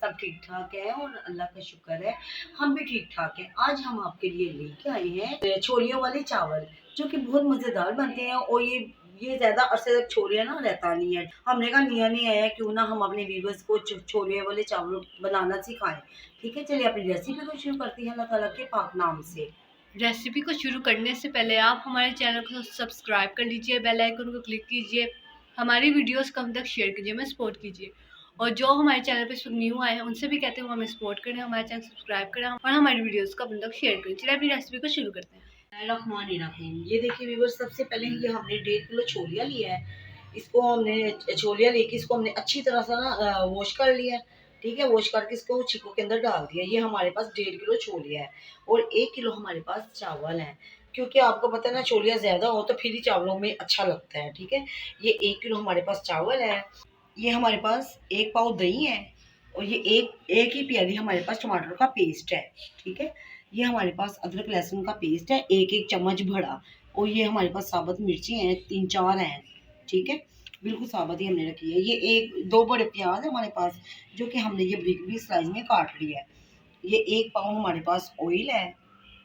सब ठीक ठाक है और अल्लाह का शुक्र है हम भी ठीक ठाक हैं। आज हम आपके लिए लेके आए हैं छोलियों वाले चावल जो कि बहुत मज़ेदार बनते हैं और ये ज़्यादा अरसे तक छोलियाँ ना रहता नहीं है। हमने कहा निया नहीं आया क्यों ना हम अपने व्यूअर्स को छोले वाले चावल बनाना सिखाएं। ठीक है, चलिए अपनी रेसिपी को शुरू करती हैं अल्लाह ताला के पाक नाम से। रेसिपी को शुरू करने से पहले आप हमारे चैनल को सब्सक्राइब कर लीजिए, बेल आइकन को क्लिक कीजिए, हमारी वीडियोस को हम तक शेयर कीजिए, हमें सपोर्ट कीजिए। और जो हमारे चैनल पे न्यू आए हैं उनसे भी कहते हैं वो हमें सपोर्ट करें, हमारे चैनल सब्सक्राइब करें और हमारी वीडियोस को हम तक शेयर करें। चलिए अपनी रेसिपी को शुरू करते हैं। रहमान ये देखिए व्यूअर्स, सबसे पहले ये हमने 1.5 किलो छोलिया लिया है। इसको हमने छोलिया लेके इसको हमने अच्छी तरह से ना वॉश कर लिया है। ठीक है, वॉश करके इसको छिको के अंदर डाल दिया। ये हमारे पास 1.5 किलो छोलिया है और 1 किलो हमारे पास चावल है, क्योंकि आपको पता है ना छोलिया ज़्यादा हो तो फिर ही चावलों में अच्छा लगता है। ठीक है, ये 1 किलो हमारे पास चावल है। ये हमारे पास 1 पाव दही है और ये एक ही प्याली हमारे पास टमाटर का पेस्ट है। ठीक है, ये हमारे पास अदरक लहसुन का पेस्ट है 1-1 चम्मच भरा। और ये हमारे पास साबुत मिर्ची हैं 3-4 हैं। ठीक है, बिल्कुल साबुत ही हमने रखी है। ये 1-2 बड़े प्याज है हमारे पास जो कि हमने ये ब्रिक ब्रिक स्लाइस में काट लिया है। ये 1 पाव हमारे पास ऑयल है।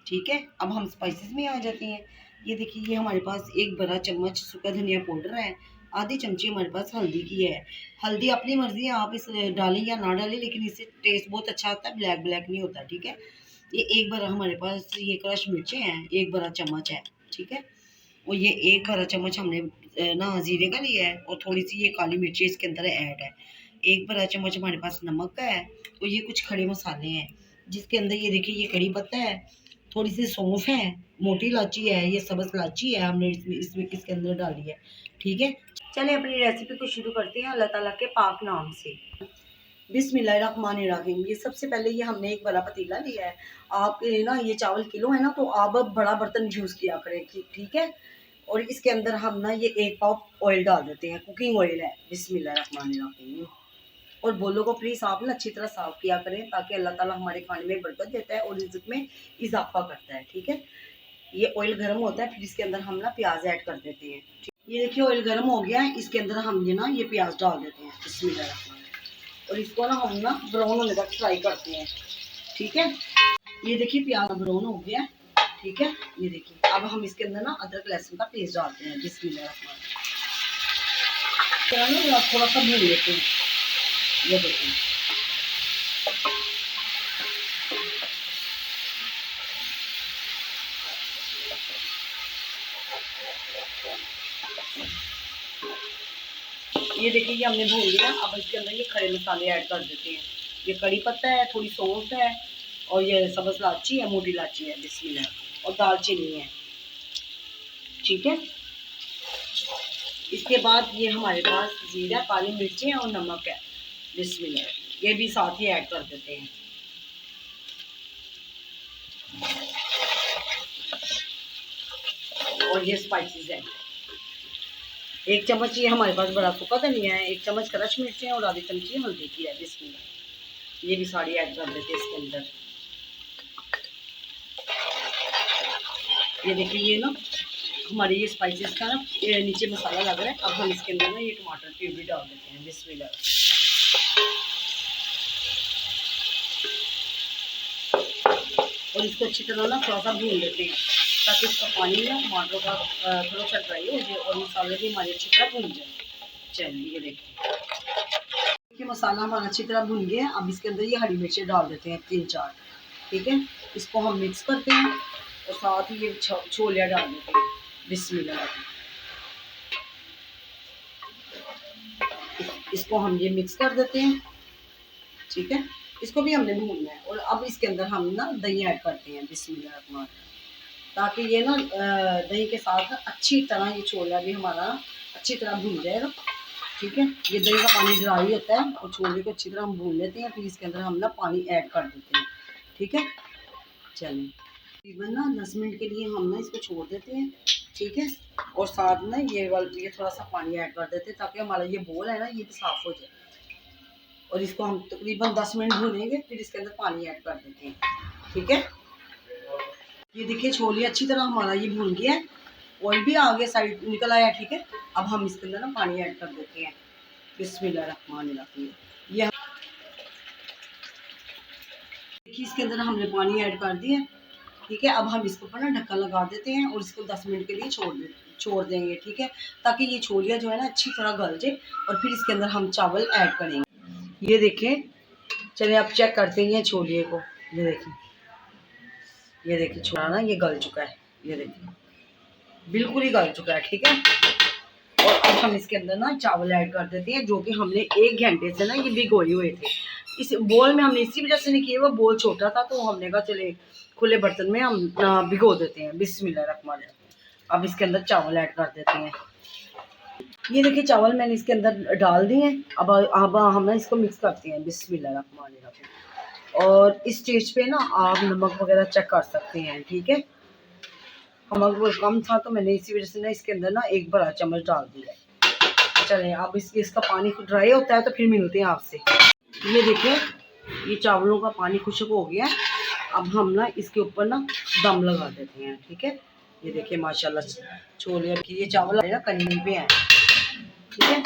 ठीक है, अब हम स्पाइसेस में आ जाते हैं। ये देखिए, ये हमारे पास 1 बड़ा चम्मच सूखा धनिया पाउडर है। आधी चमची हमारे पास हल्दी की है। हल्दी अपनी मर्जी है, आप इस डालें या ना डालें, लेकिन इससे टेस्ट बहुत अच्छा आता है, ब्लैक ब्लैक नहीं होता। ठीक है, ये 1 बड़ा हमारे पास ये क्रश मिर्चें हैं, 1 बड़ा चम्मच है। ठीक है, और ये 1 बड़ा चम्मच हमने ना जीरे का लिया है और थोड़ी सी ये काली मिर्ची इसके अंदर ऐड है। 1 बड़ा चम्मच हमारे पास नमक का है और ये कुछ खड़े मसाले हैं जिसके अंदर ये देखिए ये कड़ी पत्ता है, थोड़ी सी सौंफ है, मोटी इलायची है, ये सब्ज़ इलायची है हमने इसमें इसके अंदर डाली है। ठीक है, चलिए अपनी रेसिपी को शुरू करते हैं अल्लाह ताला के पाक नाम से। बिस्मिल्लाहिर्रहमानिर्रहीम। ये सबसे पहले ये हमने एक बड़ा पतीला लिया है। आप ना ये चावल किलो है ना, तो आप बड़ा बर्तन यूज़ किया करें। ठीक है, और इसके अंदर हम ना ये 1 पाव ऑयल डाल देते हैं, कुकिंग ऑयल है। बिस्मिल्लाहिर्रहमानिर्रहीम। और बोलों को प्लीज़ आप ना अच्छी तरह साफ़ किया करें ताकि अल्लाह ताला हमारे खाने में बरकत देता है और रिज़्क़ में इजाफ़ा करता है। ठीक है, ये ऑयल गर्म होता है, फिर इसके अंदर हम ना प्याज ऐड कर देते हैं। ये देखिए ऑयल गर्म हो गया है, इसके अंदर हम ये ना ये प्याज डाल देते हैं। बिस्मिल्लाह। और इसको ना हम ना ब्राउन होने तक फ्राई करते हैं। ठीक है, ये देखिए प्याज ब्राउन हो गया। ठीक है, ये देखिए अब हम इसके अंदर ना अदरक लहसुन का पेस्ट डालते हैं। बिस्मिल्लाह। थोड़ा सा भून लेते हैं। ये देखिए, ये हमने भून लिया। अब इसके अंदर ये खड़े मसाले ऐड कर देते हैं। ये कड़ी पत्ता है, थोड़ी सौंफ है और ये सब्ज़ इलायची है, मोटी इलायची है। बिस्मिल्लाह। और दालचीनी है। ठीक है, इसके बाद ये हमारे पास जीरा, काली मिर्चें और नमक है। बिस्मिल्लाह, ये भी साथ ही ऐड कर देते हैं। और ये स्पाइसेस है, 1 चम्मच ये हमारे पास बड़ा सूखा धनिया है, 1 चम्मच क्रश मिर्चें और आधी चमची हल्दी की है। बिस्मिल्लाह, ये भी सारी ऐड कर देते हैं इसके अंदर। ये देखिए, ये ना हमारे ये स्पाइसेस का ना ये नीचे मसाला लग रहा है। अब हम इसके अंदर ना ये टमाटर प्यूरी डाल देते हैं। बिस्मिल्लाह। और इसको अच्छी तरह ना थोड़ा सा भून लेते हैं ताकि इसका पानी ना टमाटरों का थोड़ा सा ड्राई हो जाए और मसाले भी हमारे अच्छी तरह भून जाए। चलिए, ये देखिए मसाला हमारा अच्छी तरह भून गया। अब इसके अंदर ये हरी मिर्चें डाल देते हैं 3-4। ठीक है, इसको हम मिक्स करते हैं और साथ ही ये छोलिया डाल देते हैं। बिस्मिल्लाह। इसको हम ये मिक्स कर देते हैं। ठीक है, इसको भी हमने भूनना है। और अब इसके अंदर हम ना दही ऐड करते हैं। बिस्मिल्लाह, ताकि ये ना दही के साथ अच्छी तरह ये छोला भी हमारा अच्छी तरह भून जाएगा। ठीक है, ये दही का पानी ड्राई होता है और छोले को अच्छी तरह हम भून लेते हैं, फिर इसके अंदर हम ना पानी ऐड कर देते हैं। ठीक है, चलिए तकरीबन ना 10 मिनट के लिए हम ना इसको छोड़ देते हैं। ठीक है, और साथ ना ये थोड़ा सा पानी ऐड कर देते हैं ताकि हमारा ये बोल है ना ये भी साफ़ हो जाए। और इसको हम तकरीबन 10 मिनट भूनेंगे, फिर इसके अंदर पानी ऐड कर देते हैं। ठीक है, ये देखिए छोले अच्छी तरह हमारा ये भून गया है, ऑयल भी आगे साइड निकल आया। ठीक है, अब हम इसके अंदर ना पानी ऐड कर देते हैं। बिस्मिल्लाहिर्रहमानिर्रहीम। ये देखिए इसके अंदर हमने पानी ऐड कर दिया, ठीक है। अब हम इसके ऊपर ना ढक्कन लगा देते हैं और इसको 10 मिनट के लिए छोड़ देंगे, ठीक है, ताकि ये छोलियाँ जो है ना अच्छी तरह गल जाए। और फिर इसके अंदर हम चावल ऐड करेंगे। ये देखें, चलिए आप चेक करते हैं छोलिए को। ये देखिए छोला ना ये गल चुका है, ये देखिए बिल्कुल ही गल चुका है, ठीक है। और अब हम इसके अंदर ना चावल ऐड कर देते हैं, जो कि हमने 1 घंटे से ना ये भिगोए हुए थे। इस बोल में हमने इसी वजह से नहीं किया, वो बोल छोटा था तो हमने कहा चले खुले बर्तन में हम भिगो देते हैं। बिस्मिल्लाहिर्रहमानिर्रहीम। अब इसके अंदर चावल ऐड कर देते हैं। ये देखिए चावल मैंने इसके अंदर डाल दिए हैं। अब हम ना इसको मिक्स करते हैं। बिस्मिल्लाहिर्रहमानिर्रहीम। और इस स्टेज पे ना आप नमक वगैरह चेक कर सकते हैं, ठीक है। नमक वो कम था तो मैंने इसी वजह से ना इसके अंदर ना 1 बड़ा चम्मच डाल दिया है। चलें अब इसका पानी ड्राई होता है तो फिर मिलते हैं आपसे। ये देखिए ये चावलों का पानी खुश्क हो गया है। अब हम ना इसके ऊपर ना दम लगा देते हैं, ठीक है। ये देखिए माशाल्लाह छोले की ये चावल है ना कनी पे हैं, ठीक है।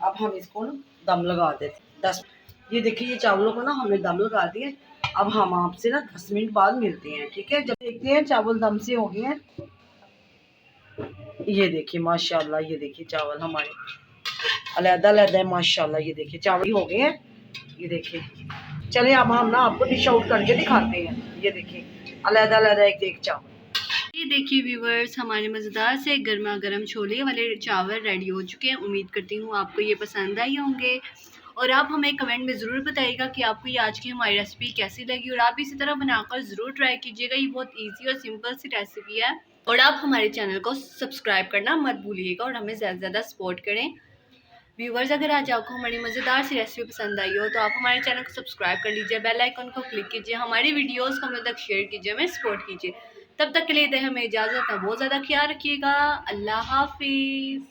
अब हम इसको ना दम लगा देते हैं 10। ये देखिए ये चावलों को ना हमने दम लगा दिए। अब हम आपसे ना 10 मिनट बाद मिलते हैं, ठीक है। जब देखते हैं चावल दम से हो गए हैं। ये देखिए माशाल्लाह, ये देखिए चावल हमारे अलग-अलग है माशाल्लाह। ये देखिए चावल हो गए हैं, ये देखिए। चलिए अब हम ना आपको डिश आउट करके दिखाते हैं। ये देखिए अलग-अलग एक चावल। ये देखिए व्यूवर्स, हमारे मज़ेदार से गर्मा गर्म छोले वाले चावल रेडी हो चुके हैं। उम्मीद करती हूँ आपको ये पसंद आए होंगे और आप हमें कमेंट में ज़रूर बताइएगा कि आपको ये आज की हमारी रेसिपी कैसी लगी और आप इसी तरह बनाकर ज़रूर ट्राई कीजिएगा। ये बहुत इजी और सिंपल सी रेसिपी है। और आप हमारे चैनल को सब्सक्राइब करना मत भूलिएगा और हमें ज़्यादा से ज़्यादा सपोर्ट करें। व्यूवर्स, अगर आज आपको हमारी मज़ेदार सी रेसिपी पसंद आई हो तो आप हमारे चैनल को सब्सक्राइब कर लीजिए, बेल आइकन को क्लिक कीजिए, हमारी वीडियोस को हमें तक शेयर कीजिए, हमें सपोर्ट कीजिए। तब तक के लिए हमें इजाज़त है। बहुत ज़्यादा ख्याल रखिएगा। अल्लाह हाफिज़।